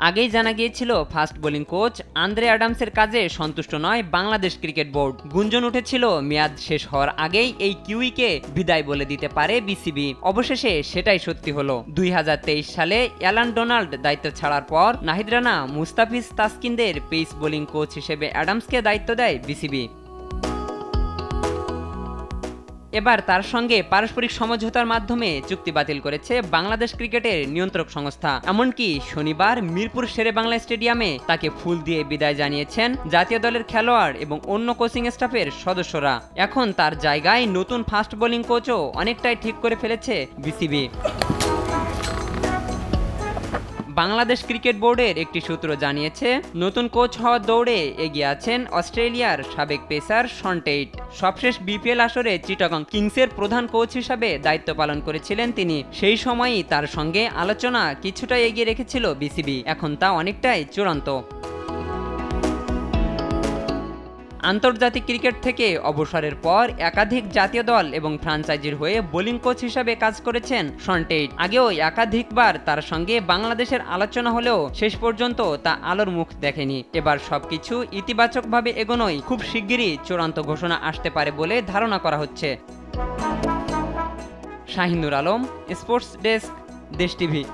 আগেই জানা গিয়েছিল ফাস্ট বোলিং কোচ আন্দ্রে অ্যাডামসের কাজে সন্তুষ্ট নয় বাংলাদেশ ক্রিকেট বোর্ড। গুঞ্জন উঠেছিল মেয়াদ শেষ হওয়ার আগেই এই কিউইকে বিদায় বলে দিতে পারে বিসিবি। অবশেষে সেটাই সত্যি হলো। 2023 সালে অ্যালান ডোনাল্ড দায়িত্ব ছাড়ার পর নাহিদ রানা, মুস্তাফিজ তাসকিনদের পেস বোলিং কোচ হিসেবে অ্যাডামসকে দায়িত্ব দেয় বিসিবি। এবার তার সঙ্গে পারস্পরিক সমঝোতার মাধ্যমে চুক্তি বাতিল করেছে বাংলাদেশ ক্রিকেটের নিয়ন্ত্রক সংস্থা। এমনকি শনিবার মিরপুর শেরেবাংলা স্টেডিয়ামে তাকে ফুল দিয়ে বিদায় জানিয়েছেন জাতীয় দলের খেলোয়াড় এবং অন্য কোচিং স্টাফের সদস্যরা। এখন তার জায়গায় নতুন ফাস্ট বোলিং কোচও অনেকটাই ঠিক করে ফেলেছে বিসিবি। বাংলাদেশ ক্রিকেট বোর্ডের একটি সূত্র জানিয়েছে, নতুন কোচ হওয়ার দৌড়ে এগিয়ে আছেন অস্ট্রেলিয়ার সাবেক পেসার শন টেইট। সবশেষ বিপিএল আসরে চিটাগং কিংসের প্রধান কোচ হিসাবে দায়িত্ব পালন করেছিলেন তিনি। সেই সময়ই তার সঙ্গে আলোচনা কিছুটা এগিয়ে রেখেছিল বিসিবি। এখন তা অনেকটাই চূড়ান্ত। আন্তর্জাতিক ক্রিকেট থেকে অবসরের পর একাধিক জাতীয় দল এবং ফ্রাঞ্চাইজির হয়ে বোলিং কোচ হিসাবে কাজ করেছেন শন টেইট। আগেও একাধিকবার তার সঙ্গে বাংলাদেশের আলোচনা হলেও শেষ পর্যন্ত তা আলোর মুখ দেখেনি। এবার সবকিছু ইতিবাচকভাবে এগোনোয় খুব শিগগিরই চূড়ান্ত ঘোষণা আসতে পারে বলে ধারণা করা হচ্ছে। শাহিনুর আলম, স্পোর্টস ডেস্ক, দেশ টিভি।